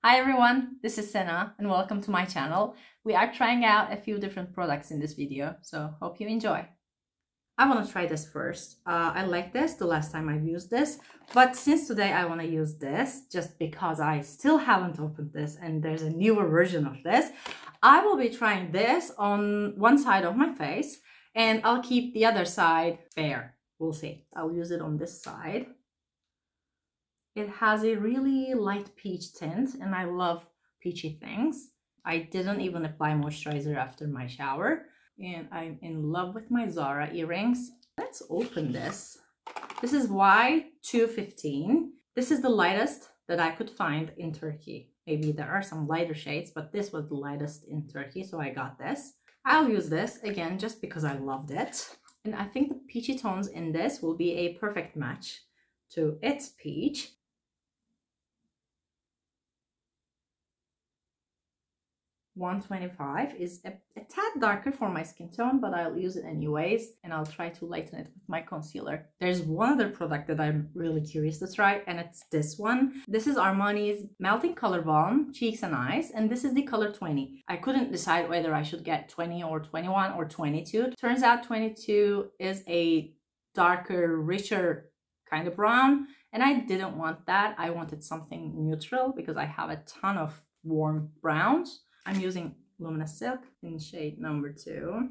Hi everyone, this is Sena and welcome to my channel. We are trying out a few different products in this video, so hope you enjoy. I want to try this first. I like this the last time I've used this, but since today I want to use this just because I still haven't opened this and there's a newer version of this. I will be trying this on one side of my face and I'll keep the other side bare. We'll see. I'll use it on this side. It has a really light peach tint and I love peachy things. I didn't even apply moisturizer after my shower and I'm in love with my Zara earrings. Let's open this. This is Y215. This is the lightest that I could find in Turkey. Maybe there are some lighter shades, but this was the lightest in Turkey, so I got this. I'll use this again just because I loved it. And I think the peachy tones in this will be a perfect match to its peach. $125 is a tad darker for my skin tone, but I'll use it anyways and I'll try to lighten it with my concealer. There's one other product that I'm really curious to try and it's this one. This is Armani's Melting Color Balm, Cheeks and Eyes, and this is the color 20. I couldn't decide whether I should get 20 or 21 or 22. Turns out 22 is a darker, richer kind of brown and I didn't want that. I wanted something neutral because I have a ton of warm browns. I'm using Luminous Silk in shade number 2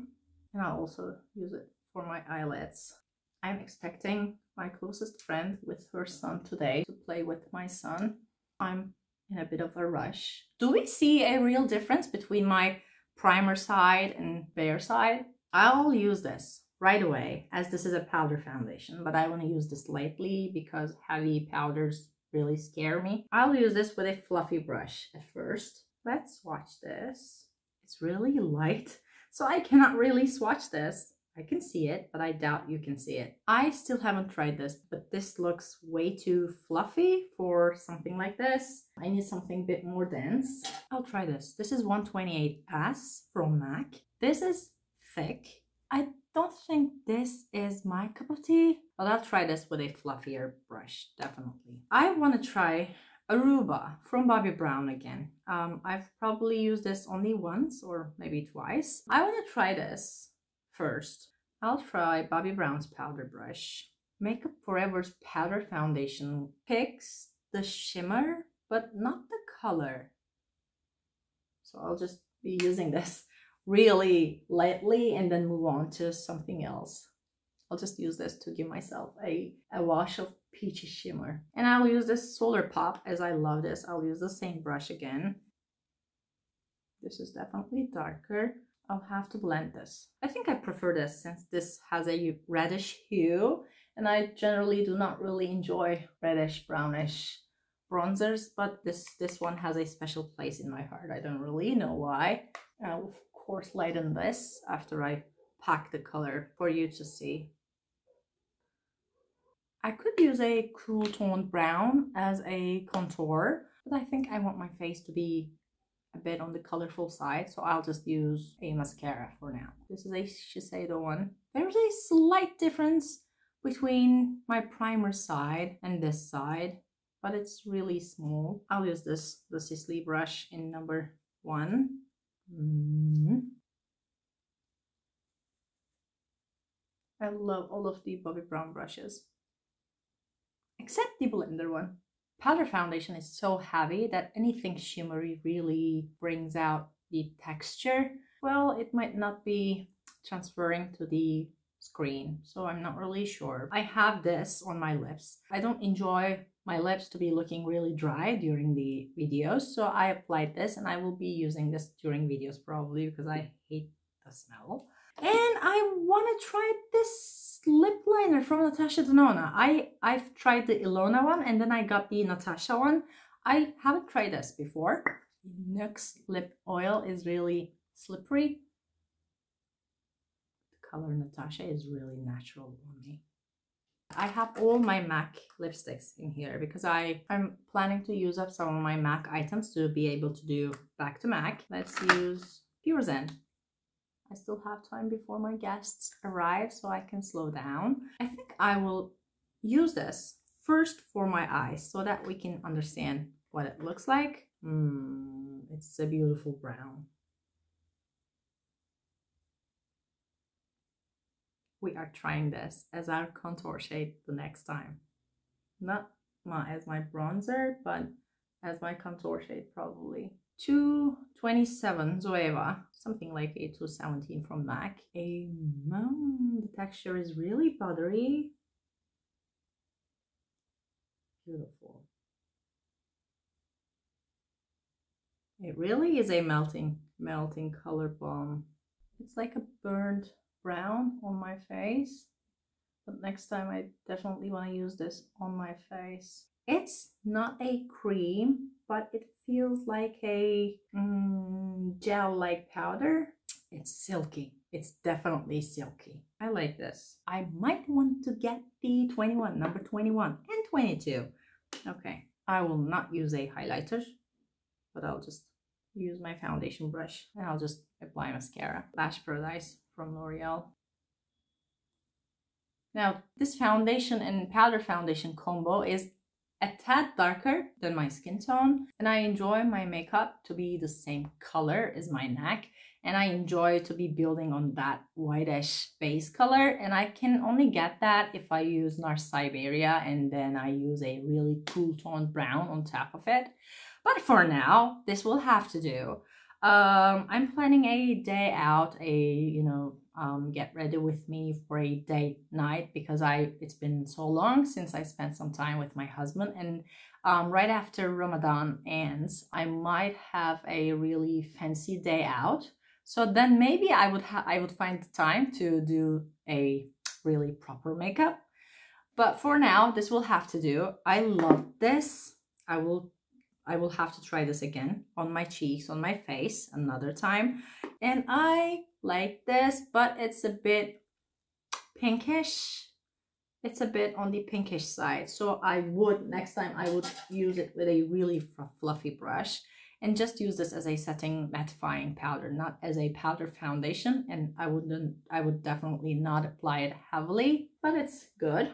and I'll also use it for my eyelids. I'm expecting my closest friend with her son today to play with my son. I'm in a bit of a rush. Do we see a real difference between my primer side and bare side? I'll use this right away as this is a powder foundation, but I want to use this lightly because heavy powders really scare me. I'll use this with a fluffy brush at first. Let's swatch this. It's really light, so I cannot really swatch this. I can see it, but I doubt you can see it. I still haven't tried this, but this looks way too fluffy for something like this. I need something a bit more dense. I'll try this. This is 128S from MAC. This is thick. I don't think this is my cup of tea, but I'll try this with a fluffier brush, definitely. I want to try Aruba from Bobbi Brown again. I've probably used this only once or maybe twice. I want to try this first. I'll try Bobbi Brown's powder brush. Makeup Forever's powder foundation picks the shimmer, but not the color. So I'll just be using this really lightly and then move on to something else. I'll just use this to give myself a wash of peachy shimmer. And I'll use this Solar Pop as I love this. I'll use the same brush again. This is definitely darker. I'll have to blend this. I think I prefer this since this has a reddish hue and I generally do not really enjoy reddish brownish bronzers, but this one has a special place in my heart. I don't really know why. I'll of course lighten this after I pack the color for you to see. I could use a cool toned brown as a contour, but I think I want my face to be a bit on the colorful side, so I'll just use a mascara for now. This is a Shiseido one. There's a slight difference between my primer side and this side, but it's really small. I'll use this, the Sisley brush in number 1. I love all of the Bobbi Brown brushes, except the blender one. Powder foundation is so heavy that anything shimmery really brings out the texture. Well, it might not be transferring to the screen, so I'm not really sure. I have this on my lips. I don't enjoy my lips to be looking really dry during the videos, so I applied this and I will be using this during videos probably because I hate the smell. And I want to try this lip liner from Natasha Denona. I've tried the Ilona one and then I got the Natasha one. I haven't tried this before. NYX lip oil is really slippery. The color Natasha is really natural on me. I have all my MAC lipsticks in here because I'm planning to use up some of my MAC items to be able to do back to MAC. Let's use Pure Zen. I still have time before my guests arrive, so I can slow down. I think I will use this first for my eyes so that we can understand what it looks like. It's a beautiful brown. We are trying this as our contour shade the next time. Not as my bronzer, but as my contour shade probably. 227 Zoeva, something like a 217 from MAC. The texture is really buttery. Beautiful. It really is a melting color balm. It's like a burnt brown on my face, but next time I definitely want to use this on my face. It's not a cream, but it feels like a gel-like powder. It's silky. It's definitely silky. I like this. I might want to get the 21, number 21 and 22. Okay, I will not use a highlighter, but I'll just use my foundation brush and I'll just apply mascara. Lash Paradise from L'Oreal. Now, this foundation and powder foundation combo is a tad darker than my skin tone, and I enjoy my makeup to be the same color as my neck, and I enjoy to be building on that whitish base color, and I can only get that if I use NARS Siberia and then I use a really cool toned brown on top of it. But for now, this will have to do. I'm planning a day out, get ready with me for a date night, because it's been so long since I spent some time with my husband, and right after Ramadan ends, I might have a really fancy day out. So then maybe I would find the time to do a really proper makeup. But for now, this will have to do. I love this. I will have to try this again on my cheeks, on my face another time. And I like this, but it's a bit pinkish. It's a bit on the pinkish side. So next time I would use it with a really fluffy brush and just use this as a setting mattifying powder, not as a powder foundation. And I would definitely not apply it heavily, but it's good.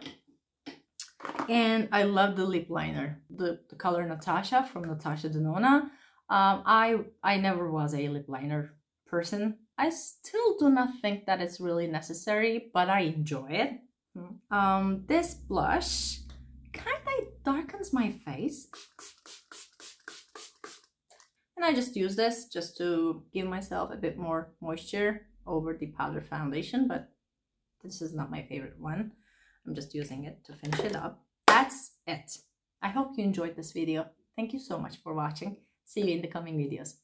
And I love the lip liner, the color Natasha from Natasha Denona. I never was a lip liner person. I still do not think that it's really necessary, but I enjoy it. This blush kind of darkens my face. And I just use this just to give myself a bit more moisture over the powder foundation, but this is not my favorite one. I'm just using it to finish it up. That's it. I hope you enjoyed this video. Thank you so much for watching. See you in the coming videos.